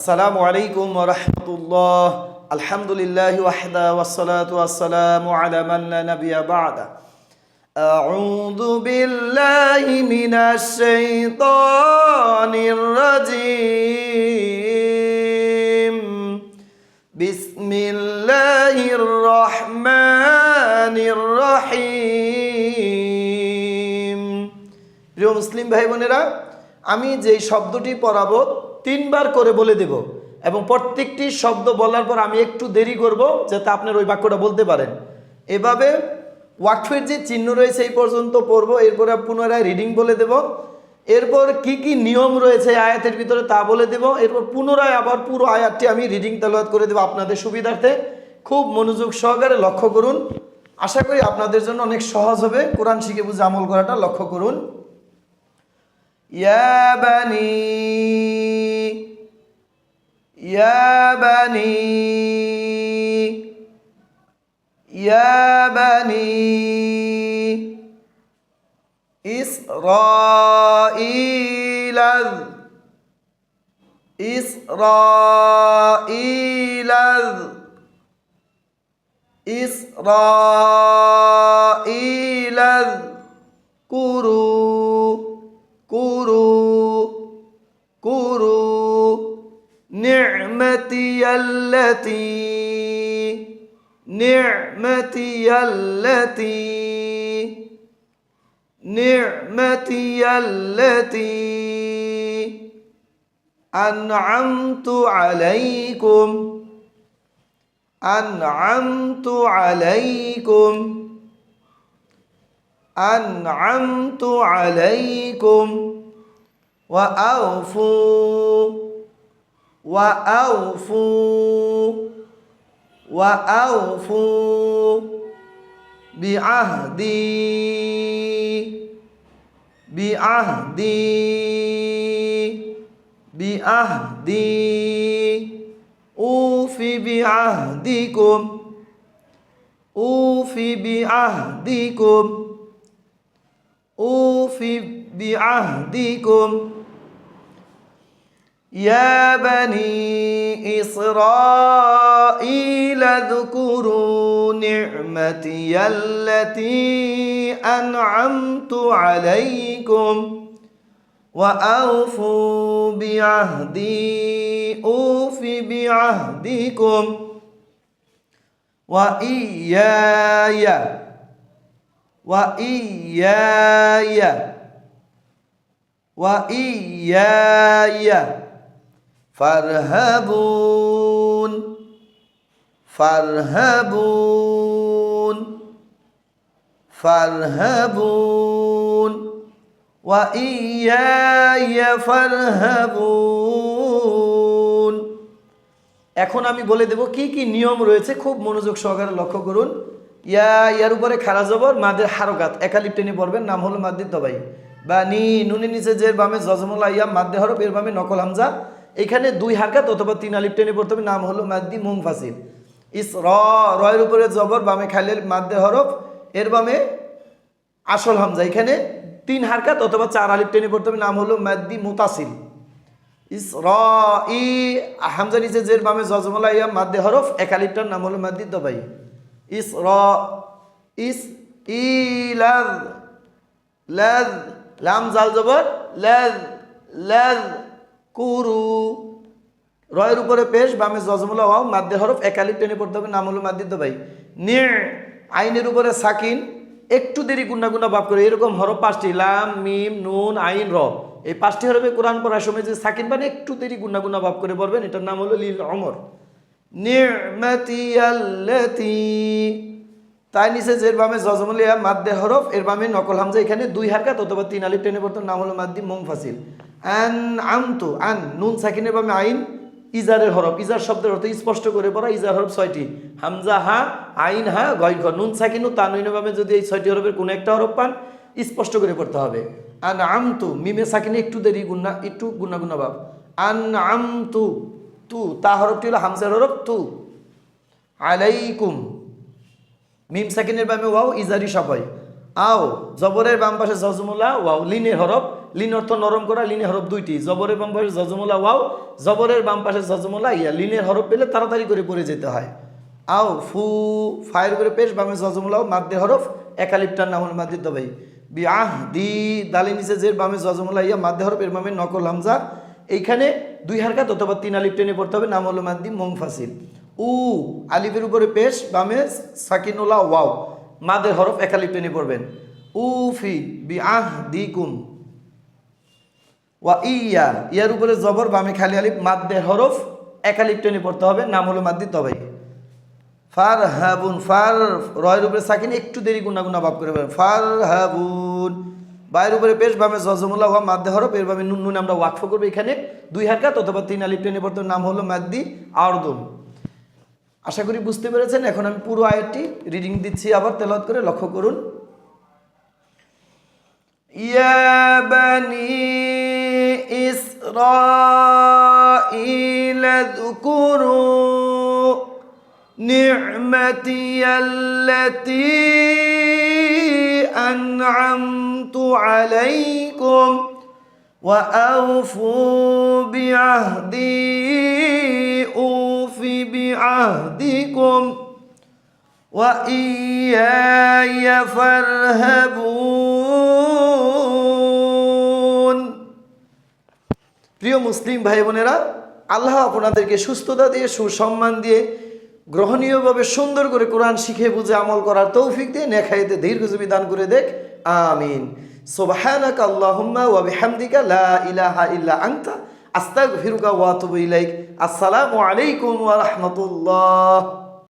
আসসালামু আলাইকুম ওয়া রাহমাতুল্লাহ। আলহামদুলিল্লাহি ওয়াহদা ওয়াসসালাতু ওয়াসসালামু আলা মান লা নাবিয়্যা বা'দা। আউযু বিল্লাহি মিনাশ শাইতানির রাজীম। বিসমিল্লাহির রহমানির রহিম। প্রিয় মুসলিম ভাই বোনেরা, আমি যেই শব্দটি পড়াবো তিনবার করে বলে দেব এবং প্রত্যেকটি শব্দ বলার পর আমি একটু দেরি করব যাতে আপনার ওই বাক্যটা বলতে পারেন। এভাবে ওয়াকফের যে চিহ্ন রয়েছে এই পর্যন্ত পড়বো, এরপরে পুনরায় রিডিং বলে দেব, এরপর কি কি নিয়ম রয়েছে আয়াতের ভিতরে তা বলে দেব, এরপর পুনরায় আবার পুরো আয়াতটি আমি রিডিং তেলাওয়াত করে দেব আপনাদের সুবিধার্থে। খুব মনোযোগ সহকারে লক্ষ্য করুন, আশা করি আপনাদের জন্য অনেক সহজ হবে কোরআন শিখে বুঝে আমল করাটা। লক্ষ্য করুন। ইয়া বানি ইয়া বানি ইয়া বানি ইসরাঈল ইসরাঈল ইসরাঈল কুরু কুরু কুরু নি'মাতিয়াল্লাতী নি'মাতিয়াল্লাতী নি'মাতিয়াল্লাতী আন'আমতু আলাইকুম আন'আমতু আলাইকুম আন'আমতু আলাইকুম ওয়া আউফু ওয়া আউফু বিআহদি বিআহদি বিআহদি উফি বিআহদিকুম উফি বিআহদিকুম উফি বিআহদিকুম ইয়া বানি ইসরাঈল যকুরু নি'মাতিয়াল্লাতী আন'আমতু আলাইকুম ওয়া আউফু বিআহদি উফি বিআহদিকুম ওয়া ইয়্যায়া ওয়া ইয়্যায়া ওয়া ইয়্যায়া ফারহাবুন ফারহাবুন ফারহাবুন ওয়া ইয়্যায়া ফারহাবুন। এখন আমি বলে দেব কি কি নিয়ম রয়েছে, খুব মনোযোগ সহকারে লক্ষ্য করুন। ইয়ার উপরে খাড়া জবর মাদের হারকাত একালিপ টেনে পড়বেন, নাম হলো মাদ্দিদ দবাই। বা নুনের নিচে যে বামে জজমুল আইয়া মাদ্দে হরফ, এর বামে নকল হামজা, এখানে 2 হারকাত অথবা 3 আলিফ টেনে পড়তে হবে, নাম হলো মাদ্দি মুনফাসিল। রয়ের উপরে জবর, বামে খালের মাদ্দে হরফ, এর বামে আসল হামজা, এখানে 3 হারকাত অথবা 4 আলিফ টেনে পড়তে হবে, নাম হলো মাদ্দি মুতাসিল। হামজা নিচে যে বামে জজমুল আইয়া মাদ্দে হরফ, এক আলিফটার নাম হলো মাদ্দি দবাই। লাম জাল জবর লাজ লাজ কুরু। রয়ের উপরে পেশ, বামে জজমুল ওয়াও মাদ্দে হরফ, এক আলিফ টেনে পড়তে হবে, নাম হলো মাদ্দি দবাই। আইনের উপরে সাকিন, একটু দেরি গুন্না গুন্না ভাব করে, এরকম হরফ 5টি, লাম মিম নুন আইন র, এই 5টি হরফে কোরআন পড়ার সময় যে সাকিন মানে একটু দেরি গুন্না গুন্না ভাব করে পড়বেন, এটার নাম হলো লিল ওমর। নি'মাতিয়াল্লাতী, তাই নিচে যে বামে জজমুল ইয়া মাদ্দে হরফ, এর বামে নকল হামজা, এখানে 2 হারকাত অথবা 3 আলিফ টেনে পড়তে, নাম হলো মাদ্দি মুনফাসিল। আন'আমতু, আন নুন সাকিনের বামে আইন, ইজারের হরফ, ইজার শব্দের অর্থ স্পষ্ট করে পড়া, ইজার হরফ 6টি, হামজা হা, আইন হা, গইন খ, নুন সাকিন ও তানউইনের বামে যদি এই 6টি হরফের কোনো একটা হরফ পান স্পষ্ট করে পড়তে হবে। আন'আমতু, মিমে সাকিনে একটু দেরি গুন্না, একটু গুন্না গুন্না ভাব। আন'আমতু, তু, তা হরফটি হলো হামজার হরফ তু। আলাইকুম, মিম সাকিনের বামে ওয়াও, ইজারি সবাই। আও, জবরের বাম পাশে জজমুল্লাহ, ওয়াও লিনের হরফ, লিন অর্থ নরম করা, লিনের হরফ দুইটি, জবরের বাম পাশে জজমলা ওয়াও, জবরের বাম পাশে জজমলা ইয়া, লিনের হরফ পেলে তাড়াতাড়ি করে পড়ে যেতে হয়। আও ফু, ফায়ের উপরে পেশ, বামে জজমলাও, মাদ্দে হরফ, একালিপটার নাম হল মাদ্দি তবাই। বি আহ দি, দালি নিচে জের, বামে জজমলা ইয়া, মাদ্দে হরফ, এর বামে নকল হামজা, এইখানে 2 হারকাত অথবা 3 আলিফ টেনে পড়তে হবে, নাম হলো মাদ্দি মুনফাসিল। উ, আলিফের উপরে পেশ, বামে সাকিনুলা ওয়াও, মাদের হরফ একালিফ টেনে পড়বেন। উফি বি আহ দি কুম। ওয়া ইয়া, ইয়ার উপরে জবর, বামে খালি আলিফ, মাদ্দে হরফ একালিফ টেনে পড়তে হবে, নাম হলো মাদ্দি তবাই। ফার হাবুন, ফার রয়ের উপরে সাকিন একটু দেরি গুনা গুনা ভাব করে বলেন, ফার হাবুন, বাইরের উপরে পেশ, বামে জজমুল্লাহ ওয়া মাদ্দে হরফ, এর বামে নুন নুন আমরা ওয়াকফ করবো, এখানে 2 হারকাত অথবা 3 আলিফ টেনে পড়তে, নাম হলো মাদ্দি আরদুন। আশা করি বুঝতে পেরেছেন। এখন আমি পুরো আয়াতটি রিডিং দিচ্ছি, আবার তেলাওয়াত করে লক্ষ্য করুন। ইয়া বানি ইসরাঈল যকুরু নি'মাতি আল্লাতী আন'আমতু আলাইকুম ওয়া আওফু বিআহদি উফি বিআহদিকুম ওয়া ইয়্যায়া ফারহাবুন। প্রিয় মুসলিম ভাই বোনেরা, আল্লাহ আপনাদেরকে সুস্থতা দিয়ে, সুসম্মান দিয়ে, গ্রহণীয়ভাবে সুন্দর করে কোরআন শিখে বুঝে আমল করার তৌফিক দিয়ে, নেখাইতে দীর্ঘজীবী দান করে দেখ, আমিন। সুবহানাকা আল্লাহুম্মা ওয়া বিহামদিকা লা ইলাহা ইল্লা আনতা আস্তাগফিরুকা ওয়া আতুবু ইলাইক। আসসালামু আলাইকুম ওয়া রাহমাতুল্লাহ।